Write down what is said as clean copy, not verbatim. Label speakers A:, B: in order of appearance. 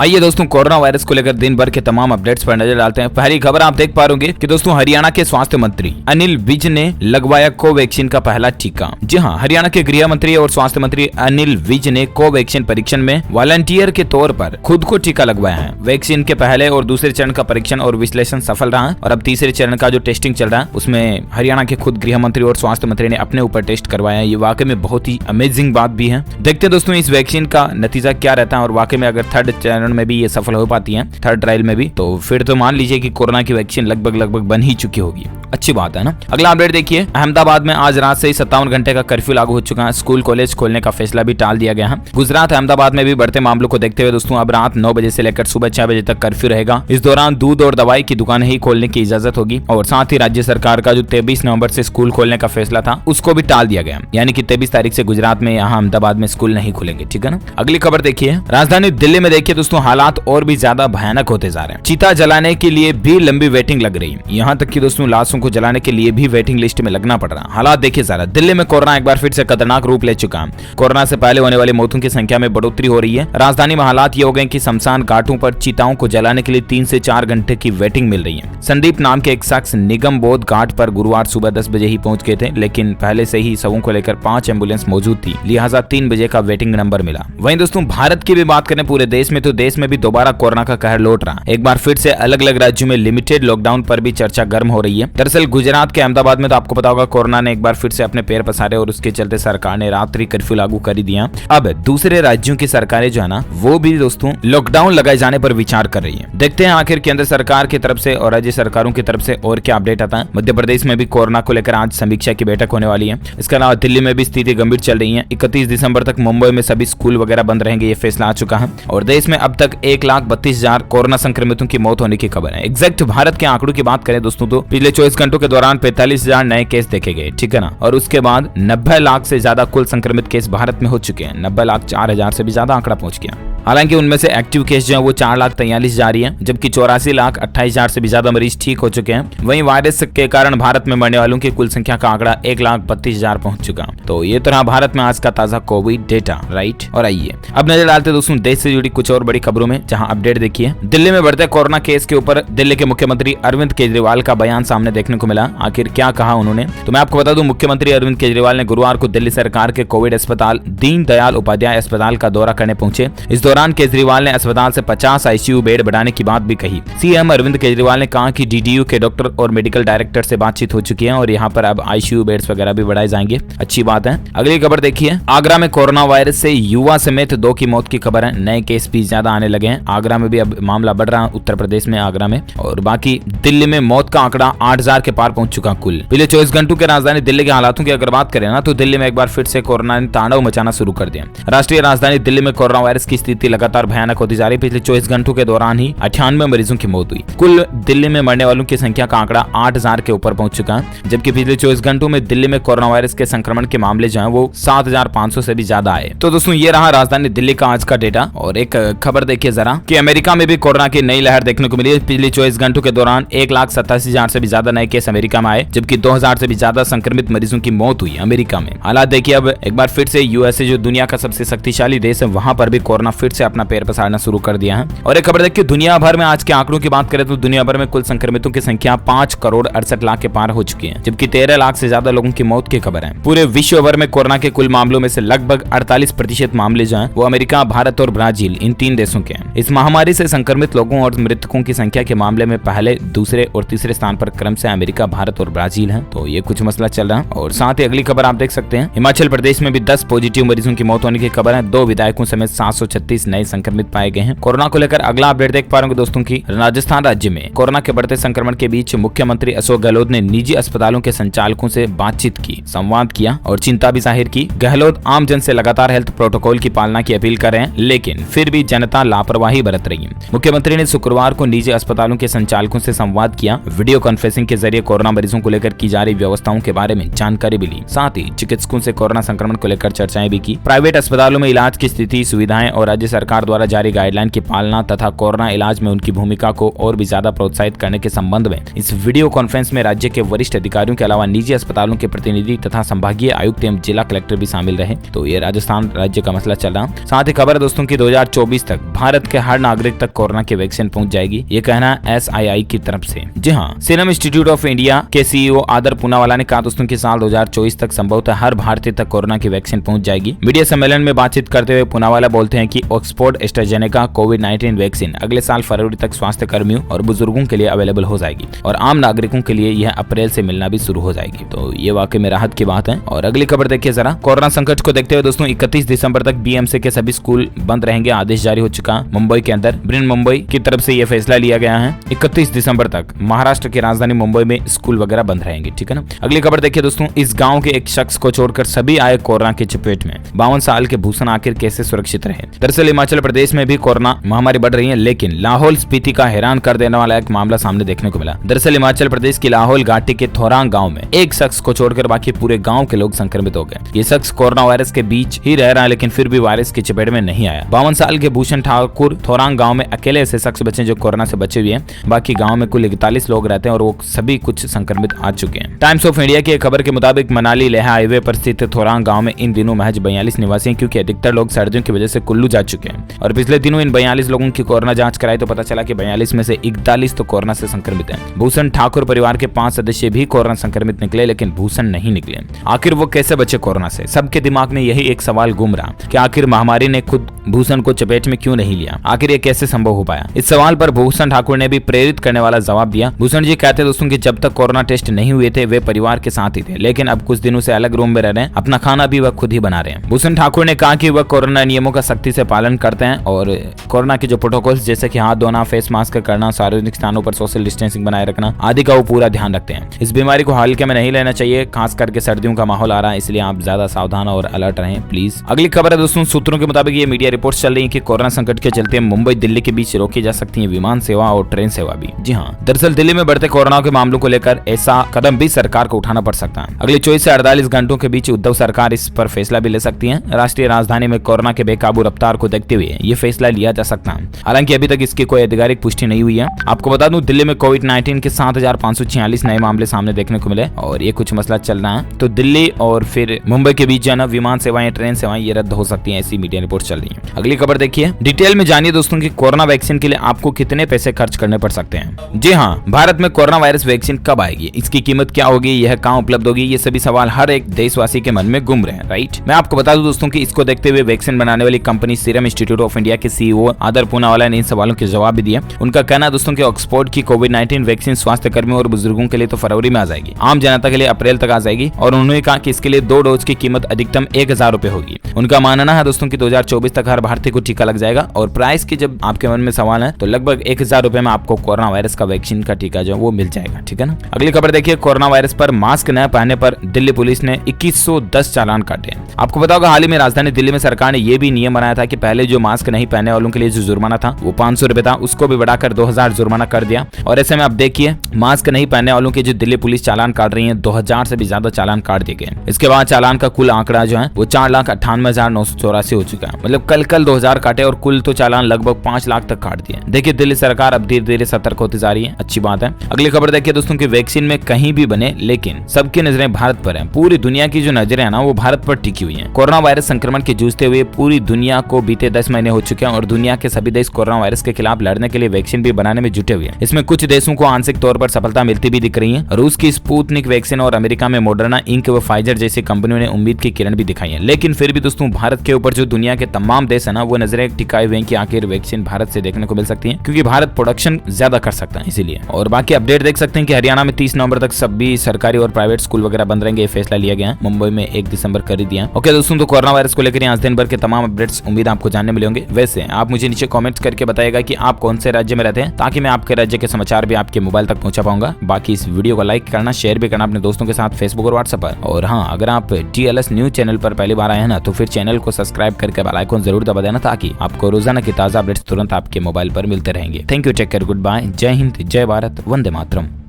A: आइए दोस्तों, corona virus को लेकर दिन भर के तमाम अपडेट्स पर नजर डालते हैं। पहली खबर आप देख पा रहे होंगे कि दोस्तों हरियाणा के स्वास्थ्य मंत्री अनिल विज ने लगवाया कोवैक्सीन का पहला टीका। जी हां, हरियाणा के गृह मंत्री और स्वास्थ्य मंत्री अनिल विज ने कोवैक्सीन परीक्षण में वॉलंटियर के तौर पर खुद को टीका लगवाया है। वैक्सीन के पहले और दूसरे चरण का परीक्षण और विश्लेषण सफल रहा और अब तीसरे चरण का जो टेस्टिंग चल रहा है उसमें हरियाणा के खुद गृह मंत्री और स्वास्थ्य मंत्री ने अपने ऊपर टेस्ट करवाया। ये वाकई में बहुत ही अमेजिंग बात भी है। देखते हैं दोस्तों इस वैक्सीन का नतीजा क्या रहता है और वाकई में अगर थर्ड चरण में भी ये सफल हो पाती है, थर्ड ट्रायल में भी, तो फिर तो मान लीजिए कि कोरोना की वैक्सीन लगभग बन ही चुकी होगी। अच्छी बात है ना। अगला अपडेट देखिए, अहमदाबाद में आज रात से ही 57 घंटे का कर्फ्यू लागू हो चुका है। स्कूल कॉलेज खोलने का फैसला भी टाल दिया गया है। गुजरात अहमदाबाद में भी बढ़ते मामलों को देखते हुए दोस्तों अब रात 9 बजे से लेकर सुबह 6 बजे तक कर्फ्यू रहेगा। इस दौरान दूध और दवाई की दुकानें ही खोलने की इजाजत होगी और साथ ही राज्य सरकार का जो 23 नवंबर से स्कूल खोलने का फैसला था उसको भी टाल दिया गया, यानी कि 23 तारीख से गुजरात में यहाँ अहमदाबाद में स्कूल नहीं खुलेंगे। ठीक है ना। अगली खबर देखिए, राजधानी दिल्ली में देखिए दोस्तों हालात और भी ज्यादा भयानक होते जा रहे हैं। चीता जलाने के लिए भी लंबी वेटिंग लग रही है। यहाँ तक कि दोस्तों लाशों को जलाने के लिए भी वेटिंग लिस्ट में लगना पड़ रहा है। हालात देखिए जरा, दिल्ली में कोरोना एक बार फिर से खतरनाक रूप ले चुका है। कोरोना से पहले होने वाली मौतों की संख्या में बढ़ोतरी हो रही है। राजधानी में हालात ये हो गए कि शमशान घाटों पर चीताओं को जलाने के लिए 3 से 4 घंटे की वेटिंग मिल रही है। संदीप नाम के एक शख्स निगम बोध घाट पर गुरुवार सुबह 10 बजे ही पहुंच गए थे, लेकिन पहले से ही शवों को लेकर 5 एम्बुलेंस मौजूद थी, लिहाजा 3 बजे का वेटिंग नंबर मिला। वहीं दोस्तों भारत की भी बात करें पूरे देश में, तो देश में भी दोबारा कोरोना का कहर लौट रहा। एक बार फिर से अलग अलग राज्यों में लिमिटेड लॉकडाउन पर भी चर्चा गर्म हो रही है। दरअसल गुजरात के अहमदाबाद में तो आपको पता होगा कोरोना ने एक बार फिर से अपने पैर पसारे और उसके चलते सरकार ने रात्रि कर्फ्यू लागू कर ही दिया। अब दूसरे राज्यों की सरकारें जो है ना वो भी दोस्तों लॉकडाउन लगाए जाने पर विचार कर रही है। देखते हैं आखिर केंद्र सरकार की तरफ से और राज्य सरकारों की तरफ से और क्या अपडेट आता है। मध्य प्रदेश में भी कोरोना को लेकर आज समीक्षा की बैठक होने वाली है। इसके अलावा दिल्ली में भी स्थिति गंभीर चल रही है। 31 दिसंबर तक मुंबई में सभी स्कूल वगैरह बंद रहेंगे, ये फैसला आ चुका है। और देश में अब तक 1,32,000 कोरोना संक्रमितों की मौत होने की खबर है। एग्जैक्ट भारत के आंकड़ों की बात करें दोस्तों तो पिछले 24 घंटों के दौरान 45,000 नए केस देखे गए। ठीक है ना। और उसके बाद 90 लाख से ज्यादा कुल संक्रमित केस भारत में हो चुके हैं। 90,04,000 से भी ज्यादा आंकड़ा पहुंच गया। हालांकि उनमें से एक्टिव केस जो है वो 4,43,000 ही है, जबकि 84,28,000 से भी ज्यादा मरीज ठीक हो चुके हैं। वहीं वायरस के कारण भारत में मरने वालों की कुल संख्या का आंकड़ा 1,32,000 पहुंच चुका। तो ये तो रहा भारत में आज का ताजा कोविड डेटा, राइट। और आइए अब नजर डालते दोस्तों देश से जुड़ी कुछ और बड़ी खबरों में, जहां अपडेट देखिए। दिल्ली में बढ़ते कोरोना केस के ऊपर दिल्ली के मुख्यमंत्री अरविंद केजरीवाल का बयान सामने देखने को मिला। आखिर क्या कहा उन्होंने, तो मैं आपको बता दूं, मुख्यमंत्री अरविंद केजरीवाल ने गुरुवार को दिल्ली सरकार के कोविड अस्पताल दीनदयाल उपाध्याय अस्पताल का दौरा करने पहुंचे। इस दौरान केजरीवाल ने अस्पताल से 50 आईसीयू बेड बढ़ाने की बात भी कही। सीएम अरविंद केजरीवाल ने कहा कि डीडीयू के डॉक्टर और मेडिकल डायरेक्टर से बातचीत हो चुकी है और यहाँ पर अब आईसीयू बेड्स वगैरह भी बढ़ाए जाएंगे। अच्छी बात है। अगली खबर देखिए, आगरा में कोरोना वायरस से युवा समेत 2 की मौत की खबर है। नए केस भी ज्यादा आने लगे हैं। आगरा में भी अब मामला बढ़ रहा है, उत्तर प्रदेश में आगरा में। और बाकी दिल्ली में मौत का आंकड़ा 8,000 के पार पहुंच चुका कुल। पिछले 24 घंटों के राजधानी दिल्ली के हालातों की अगर बात करें ना, तो दिल्ली में एक बार फिर से कोरोना ने तांडव मचाना शुरू कर दिया। राष्ट्रीय राजधानी दिल्ली में कोरोना वायरस की स्थिति लगातार भयानक होती जा रही। पिछले 24 घंटों के दौरान ही 98 मरीजों की मौत हुई। कुल दिल्ली में मरने वालों की संख्या का आंकड़ा 8,000 के ऊपर पहुंच चुका है, जबकि पिछले 24 घंटों में दिल्ली में कोरोना वायरस के संक्रमण के मामले जो है वो 7,500 से भी ज्यादा आए। तो दोस्तों ये रहा राजधानी दिल्ली का आज का डेटा। और एक खबर देखिए जरा कि अमेरिका में भी कोरोना की नई लहर देखने को मिली। पिछले 24 घंटों के दौरान 1,87,000 से भी ज्यादा नए केस अमेरिका में आए, जबकि 2,000 से भी ज्यादा संक्रमित मरीजों की मौत हुई अमेरिका में। हालात देखिए अब एक बार फिर से यूएसए जो दुनिया का सबसे शक्तिशाली देश है, वहां पर भी कोरोना फिर से अपना पैर पसारना शुरू कर दिया है। और एक खबर देखिए, दुनिया भर में आज के आंकड़ों की बात करें तो दुनिया भर में कुल संक्रमितों की संख्या 5,68,00,000 के पार हो चुकी है, जबकि 13 लाख से ज्यादा लोगों की मौत की खबर है। पूरे विश्व भर में कोरोना के कुल मामलों में से लगभग 48% मामले जो हैं वो अमेरिका, भारत और ब्राजील, इन 3 देशों के हैं। इस महामारी से संक्रमित लोगों और मृतकों की संख्या के मामले में पहले, दूसरे और तीसरे स्थान पर क्रम से अमेरिका, भारत और ब्राजील है। तो ये कुछ मसला चल रहा है। और साथ ही अगली खबर आप देख सकते हैं, हिमाचल प्रदेश में भी 10 पॉजिटिव मरीजों की मौत होने की खबर है। 2 विधायकों समेत 736 नए संक्रमित पाए गए हैं। कोरोना को लेकर अगला अपडेट देख पा रहे होंगे दोस्तों की राजस्थान राज्य में कोरोना के बढ़ते संक्रमण के बीच मुख्यमंत्री अशोक गहलोत ने निजी अस्पतालों के संचालकों से बातचीत की, संवाद किया और चिंता भी जाहिर की। गहलोत आम जन से लगातार हेल्थ प्रोटोकॉल की पालना की अपील कर रहे हैं, लेकिन फिर भी जनता लापरवाही बरत रही है। मुख्यमंत्री ने शुक्रवार को निजी अस्पतालों के संचालकों से संवाद किया। वीडियो कॉन्फ्रेंसिंग के जरिए कोरोना मरीजों को लेकर की जा रही व्यवस्थाओं के बारे में जानकारी भी ली। साथ ही चिकित्सकों से कोरोना संक्रमण को लेकर चर्चाएं भी की। प्राइवेट अस्पतालों में इलाज की स्थिति, सुविधाएं और राज्य सरकार द्वारा जारी गाइडलाइन की पालना तथा कोरोना इलाज में उनकी भूमिका को और भी ज्यादा प्रोत्साहित करने के संबंध में इस वीडियो कॉन्फ्रेंस में राज्य के वरिष्ठ अधिकारियों के अलावा निजी अस्पतालों के प्रतिनिधि तथा संभागीय आयुक्त एवं जिला कलेक्टर भी शामिल रहे। तो ये राजस्थान राज्य का मसला चल रहा। साथ ही खबर है दोस्तों की 2024 तक भारत के हर नागरिक तक कोरोना की वैक्सीन पहुंच जाएगी, ये कहना SII की तरफ से। जी हाँ, सीरम इंस्टीट्यूट ऑफ इंडिया के CEO आदर पूनावाला ने कहा दोस्तों की साल 2024 तक संभवतः हर भारतीय तक कोरोना की वैक्सीन पहुंच जाएगी। मीडिया सम्मेलन में बातचीत करते हुए पूनावाला बोलते हैं कि ऑक्सफोर्ड एस्ट्राजेनेका कोविड-19 वैक्सीन अगले साल फरवरी तक स्वास्थ्य कर्मियों और बुजुर्गों के लिए अवेलेबल हो जाएगी और आम नागरिकों के लिए यह अप्रैल से मिलना भी शुरू हो जाएगी। तो ये वाकई में राहत की बात है। और अगली खबर देखिए जरा, कोरोना संकट को देखते हुए दोस्तों 31 दिसंबर तक BMC के सभी स्कूल बंद रहेंगे, आदेश जारी हो चुका। मुंबई के अंदर ब्रिन मुंबई की तरफ से यह फैसला लिया गया है। 31 दिसंबर तक महाराष्ट्र की राजधानी मुंबई में स्कूल वगैरह बंद रहेंगे, ठीक है ना। अगली खबर देखिए दोस्तों, इस गाँव के एक शख्स को छोड़कर सभी आए कोरोना की चपेट में। 52 साल के भूषण आखिर कैसे सुरक्षित रहे। दरअसल हिमाचल प्रदेश में भी कोरोना महामारी बढ़ रही है, लेकिन लाहौल स्पीति का हैरान कर देने वाला एक मामला सामने देखने को मिला। दरअसल हिमाचल प्रदेश की लाहौल घाटी के थोरांग गांव में एक शख्स को छोड़कर बाकी पूरे गांव के लोग संक्रमित हो गए। ये शख्स कोरोना वायरस के बीच ही रह रहा है, लेकिन फिर भी वायरस की चपेट में नहीं आया। 52 साल के भूषण ठाकुर थोरांग गांव में अकेले ऐसे शख्स बचे जो कोरोना से बचे हुए हैं। बाकी गांव में कुल 41 लोग रहते हैं और वो सभी कुछ संक्रमित आ चुके हैं। टाइम्स ऑफ इंडिया की खबर के मुताबिक मनाली लेह हाईवे पर स्थित थोरांग गांव में इन दिनों महज 42 निवासी हैं, क्योंकि अधिकतर लोग सर्दियों की वजह से कुल्लू जा चुके हैं। और पिछले दिनों इन 42 लोगों की कोरोना जांच कराई तो पता चला कि 42 में से 41 तो कोरोना से संक्रमित हैं। भूषण ठाकुर परिवार के 5 सदस्य भी कोरोना संक्रमित निकले, लेकिन भूषण नहीं निकले। आखिर वो कैसे बचे कोरोना से? सबके दिमाग में यही एक सवाल घूम रहा कि आखिर महामारी ने खुद भूषण को चपेट में क्यों नहीं लिया? आखिर ये कैसे संभव हो पाया? इस सवाल पर भूषण ठाकुर ने भी प्रेरित करने वाला जवाब दिया। भूषण जी कहते दोस्तों कि जब तक कोरोना टेस्ट नहीं हुए थे वे परिवार के साथ ही थे, लेकिन अब कुछ दिनों से अलग रूम में रह रहे हैं, अपना खाना भी वह खुद ही बना रहे हैं। भूषण ठाकुर ने कहा कि वह कोरोना नियमों का सख्ती से पालन करते हैं और कोरोना के जो प्रोटोकॉल्स जैसे कि हाथ धोना, फेस मास्क करना, सार्वजनिक स्थानों पर सोशल डिस्टेंसिंग बनाए रखना आदि का वो पूरा ध्यान रखते हैं। इस बीमारी को हल्के में नहीं लेना चाहिए, खास करके सर्दियों का माहौल आ रहा है, इसलिए आप ज्यादा सावधान और अलर्ट रहें प्लीज। अगली खबर है दोस्तों, सूत्रों के मुताबिक ये मीडिया रिपोर्ट्स चल रही है कि कोरोना संकट के चलते मुंबई दिल्ली के बीच रोकी जा सकती है विमान सेवा और ट्रेन सेवा भी। जी हाँ, दरअसल दिल्ली में बढ़ते कोरोना के मामलों को लेकर ऐसा कदम भी सरकार को उठाना पड़ सकता है। अगले 24 से 48 घंटों के बीच उद्धव सरकार इस पर फैसला भी ले सकती है। राष्ट्रीय राजधानी में कोरोना के बेकाबू रफ्तार को देखते हुए ये फैसला लिया जा सकता है। हालांकि अभी तक इसकी कोई आधिकारिक पुष्टि नहीं हुई है। आपको बता दूं, दिल्ली में कोविड-19 के 7,546 नए मामले सामने देखने को मिले और ये कुछ मसला चल रहा है। तो दिल्ली और फिर मुंबई के बीच जाना विमान सेवाएं, ट्रेन सेवाएं ये रद्द हो सकती हैं, ऐसी मीडिया रिपोर्ट चल रही है। अगली खबर देखिए, डिटेल में जानिए दोस्तों कि कोरोना वैक्सीन के लिए आपको कितने पैसे खर्च करने पड़ सकते हैं। जी हाँ, भारत में कोरोना वायरस वैक्सीन कब आएगी, इसकी कीमत क्या होगी, यह कहाँ उपलब्ध होगी, ये सभी सवाल हर एक देशवासी के मन में घूम रहे हैं, राइट। मैं आपको बता दूं दोस्तों कि इसको देखते हुए वैक्सीन बनाने वाली company serum institute of India के CEO आदर पूनावाला ने इन सवालों के जवाब भी दिया। उनका कहना है दोस्तों कि ऑक्सफोर्ड की कोविड-19 वैक्सीन स्वास्थ्य कर्मियों और बुजुर्गों के लिए तो फरवरी में आ जाएगी, आम जनता के लिए अप्रैल तक आ जाएगी। और उन्होंने कहा कि इसके लिए 2 डोज की कीमत अधिकतम 1,000 रुपए होगी। उनका मानना है दोस्तों कि 2024 तक हर भारतीय को टीका लग जाएगा। और प्राइस की जब आपके मन में सवाल है तो लगभग 1,000 रुपए में आपको कोरोना वायरस का वैक्सीन का टीका जो वो मिल जाएगा, ठीक है ना। अगली खबर देखिए, कोरोना वायरस पर मास्क न पहनने पर दिल्ली पुलिस ने 2110 चालान काटे। आपको पता होगा हाल ही में राजधानी दिल्ली में सरकार ने यह भी नियम बनाया था कि पहले जो मास्क नहीं पहनने वालों के लिए जो जुर्माना था वो 500 रुपए था, उसको भी बढ़ाकर 2,000 जुर्माना कर दिया। और ऐसे में आप देखिए, मास्क नहीं पहनने वालों के जो दिल्ली पुलिस चालान काट रही है, 2,000 से भी ज्यादा चालान काट दिए गए। इसके बाद चालान का कुल आंकड़ा जो है वो 4,98,984 हो चुका है। मतलब कल 2,000 काटे और कुल तो चालान लगभग 5 लाख तक काट दिए। देखिए दिल्ली सरकार अब धीरे धीरे सतर्क होती जा रही है, अच्छी बात है। अगली खबर देखिए दोस्तों की वैक्सीन में कहीं भी बने, लेकिन सबकी नजरें भारत पर है। पूरी दुनिया की जो नजरें है ना वो भारत पर टिकी हुई है। कोरोना वायरस संक्रमण के जूझते हुए पूरी दुनिया को बीते 10 महीने हो चुके हैं और दुनिया के सभी देश कोरोना वायरस के खिलाफ लड़ने के लिए वैक्सीन भी बनाने में जुटे हुए हैं। इसमें कुछ देशों को आंशिक तौर पर सफलता मिलती भी दिख रही है। रूस की स्पुतनिक वैक्सीन और अमेरिका में मॉडर्ना, इंक व फाइजर जैसी कंपनियों ने उम्मीद की किरण भी दिखाई है। लेकिन फिर भी दोस्तों भारत के ऊपर जो दुनिया के तमाम देश है ना वो नजरें टिकाए हुए हैं कि आखिर वैक्सीन भारत से देखने को मिल सकती है, क्योंकि भारत प्रोडक्शन ज्यादा कर सकता है इसीलिए। और बाकी अपडेट देख सकते हैं कि हरियाणा में 30 नवंबर तक सभी सरकारी और प्राइवेट स्कूल वगैरह बंद रहेंगे, ये फैसला लिया गया है। मुंबई में 1 दिसंबर कर दिया। ओके दोस्तों, तो कोरोना वायरस को लेकर आज दिन भर के तमाम अपडेट्स उम्मीद आपको जानने मिलेंगे। वैसे आप मुझे नीचे कमेंट्स करके बताइएगा कि आप कौन से राज्य में रहते हैं, ताकि मैं आपके राज्य के समाचार भी आपके मोबाइल तक पहुंचा पाऊंगा। बाकी इस वीडियो को लाइक करना, शेयर भी करना अपने दोस्तों के साथ फेसबुक और व्हाट्सएप पर। और हाँ, अगर आप TLS न्यूज चैनल पर पहली बार आए हैं ना तो फिर चैनल को सब्सक्राइब करके बेल आइकन जरूर दबा देना, ताकि आपको रोजाना की ताजा अपडेट्स तुरंत आपके मोबाइल पर मिलते रहेंगे। Thank you, take care, good bye, जय हिंद, जय भारत, वंदे मातरम।